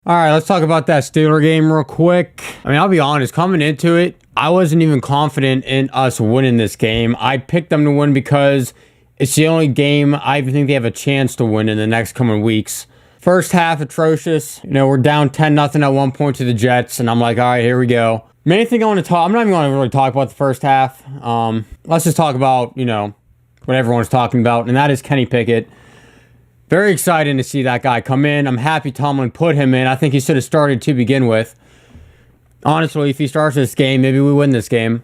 All right, let's talk about that Steeler game real quick. I mean, I'll be honest, coming into it, I wasn't even confident in us winning this game. I picked them to win because it's the only game I even think they have a chance to win in the next coming weeks. First half, atrocious. You know, we're down 10-0 at one point to the Jets, and I'm like, all right, here we go. Main thing I want to talk, I'm not even going to really talk about the first half. Let's just talk about, you know, what everyone's talking about, and that is Kenny Pickett. Very exciting to see that guy come in. I'm happy Tomlin put him in. I think he should have started to begin with. Honestly, if he starts this game, maybe we win this game.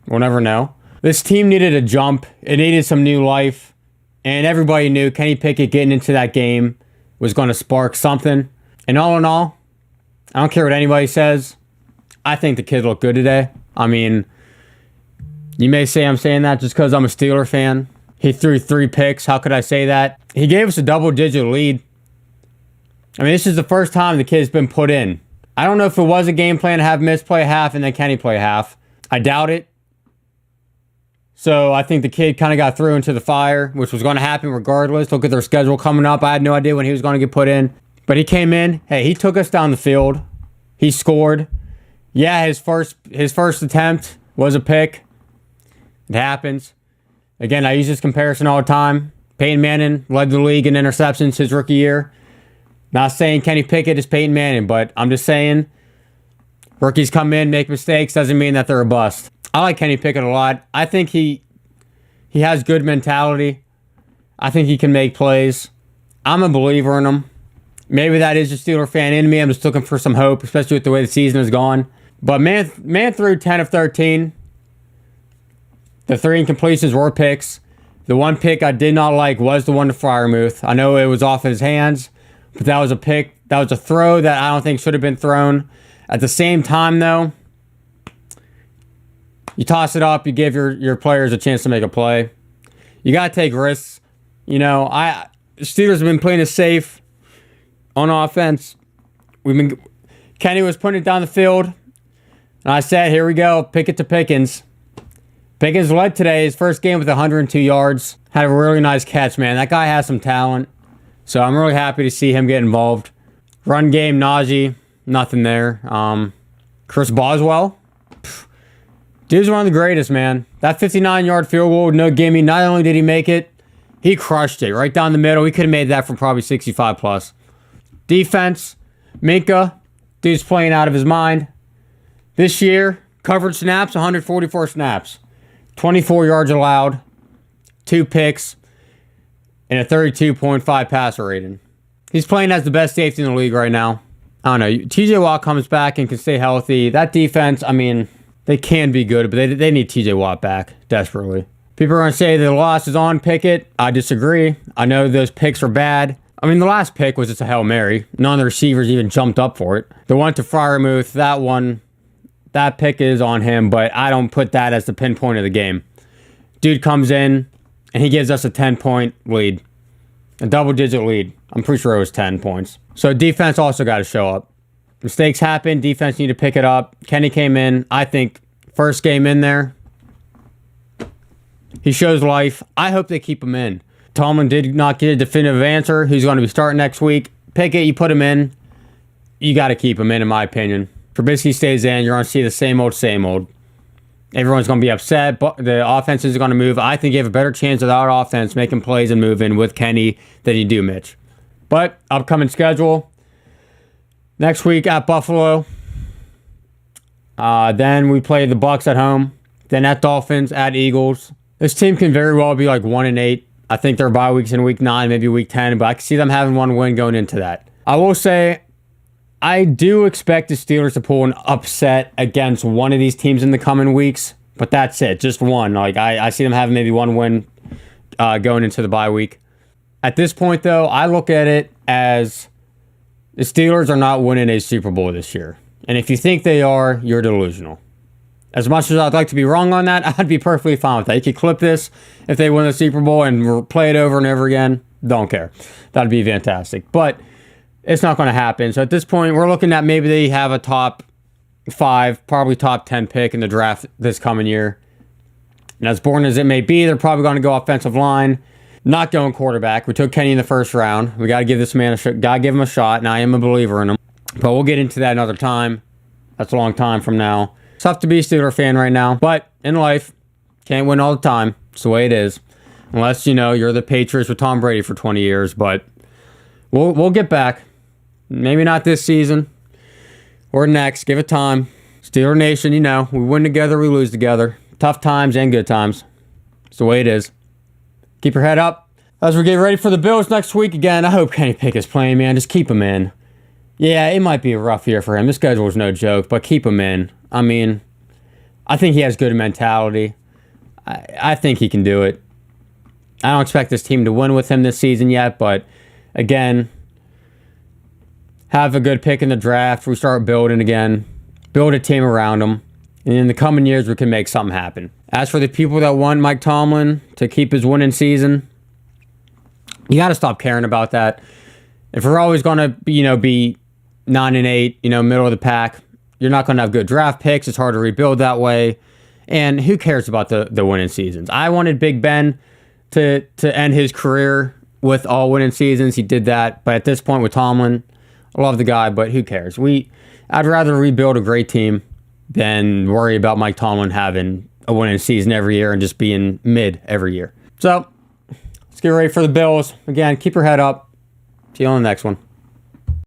We'll never know. This team needed a jump. It needed some new life. And everybody knew Kenny Pickett getting into that game was going to spark something. And all in all, I don't care what anybody says. I think the kid looked good today. I mean, you may say I'm saying that just because I'm a Steeler fan. He threw 3 picks. How could I say that? He gave us a double-digit lead. I mean, this is the first time the kid's been put in. I don't know if it was a game plan to have Miss play half and then Kenny play half. I doubt it. So I think the kid kind of got through into the fire, which was going to happen regardless. Look at their schedule coming up. I had no idea when he was going to get put in. But he came in. Hey, he took us down the field. He scored. Yeah, his first attempt was a pick. It happens. Again, I use this comparison all the time. Peyton Manning led the league in interceptions his rookie year. Not saying Kenny Pickett is Peyton Manning, but I'm just saying rookies come in, make mistakes, doesn't mean that they're a bust. I like Kenny Pickett a lot. I think he has good mentality. I think he can make plays. I'm a believer in him. Maybe that is a Steeler fan in me. I'm just looking for some hope, especially with the way the season has gone. But man threw 10 of 13. The 3 incompletions were picks. The one pick I did not like was the one to Freiermuth. I know it was off his hands, but that was a pick. That was a throw that I don't think should have been thrown. At the same time, though, you toss it up, you give your players a chance to make a play. You got to take risks. You know, Steelers have been playing it safe on offense. Kenny was putting it down the field, and I said, here we go, Pickett to Pickens. Pickens led today, his first game with 102 yards. Had a really nice catch, man. That guy has some talent. So I'm really happy to see him get involved. Run game, Najee, nothing there. Chris Boswell, dude's one of the greatest, man. That 59-yard field goal, no gimme. Not only did he make it, he crushed it right down the middle. We could have made that from probably 65 plus. Defense, Minka, dude's playing out of his mind. This year, covered snaps, 144 snaps. 24 yards allowed, 2 picks, and a 32.5 passer rating. He's playing as the best safety in the league right now. I don't know. TJ Watt comes back and can stay healthy. That defense, I mean, they can be good, but they need TJ Watt back desperately. People are going to say the loss is on Pickett. I disagree. I know those picks are bad. I mean, the last pick was just a Hail Mary. None of the receivers even jumped up for it. The one to Freiermuth, that pick is on him, but I don't put that as the pinpoint of the game. Dude comes in, and he gives us a 10-point lead. A double-digit lead. I'm pretty sure it was 10 points. So defense also got to show up. Mistakes happen. Defense need to pick it up. Kenny came in. I think first game in there, he shows life. I hope they keep him in. Tomlin did not get a definitive answer. He's going to be starting next week. Pickett, you put him in. You got to keep him in my opinion. Trubisky stays in, you're going to see the same old, same old. Everyone's going to be upset, but the offense is going to move. I think you have a better chance without offense making plays and moving with Kenny than you do Mitch. But upcoming schedule, next week at Buffalo. Then we play the Bucs at home. Then at Dolphins, at Eagles. This team can very well be like 1-8. I think their bye weeks in week 9, maybe week 10, but I can see them having one win going into that. I will say, I do expect the Steelers to pull an upset against one of these teams in the coming weeks, but that's it, just one. Like I see them having maybe one win going into the bye week. At this point, though, I look at it as the Steelers are not winning a Super Bowl this year. And if you think they are, you're delusional. As much as I'd like to be wrong on that, I'd be perfectly fine with that. You could clip this if they win the Super Bowl and play it over and over again. Don't care. That'd be fantastic. But it's not going to happen. So at this point, we're looking at maybe they have a top 5, probably top 10 pick in the draft this coming year. And as boring as it may be, they're probably going to go offensive line, not going quarterback. We took Kenny in the first round. We got to give this man got to give him a shot, and I am a believer in him. But we'll get into that another time. That's a long time from now. It's tough to be a Steeler fan right now. But in life, can't win all the time. It's the way it is. Unless, you're the Patriots with Tom Brady for 20 years. But we'll get back. Maybe not this season or next. Give it time. Steeler Nation, we win together, we lose together. Tough times and good times. It's the way it is. Keep your head up. As we get ready for the Bills next week again, I hope Kenny Pickett's playing, man. Just keep him in. Yeah, it might be a rough year for him. This schedule is no joke, but keep him in. I mean, I think he has good mentality. I think he can do it. I don't expect this team to win with him this season yet, but again, have a good pick in the draft. We start building again. Build a team around him. And in the coming years, we can make something happen. As for the people that want Mike Tomlin to keep his winning season, you got to stop caring about that. If we're always going to, be 9-8, middle of the pack, you're not going to have good draft picks. It's hard to rebuild that way. And who cares about the winning seasons? I wanted Big Ben to end his career with all winning seasons. He did that. But at this point with Tomlin, I love the guy, but who cares? I'd rather rebuild a great team than worry about Mike Tomlin having a winning season every year and just being mid every year. So, let's get ready for the Bills. Again, keep your head up. See you on the next one.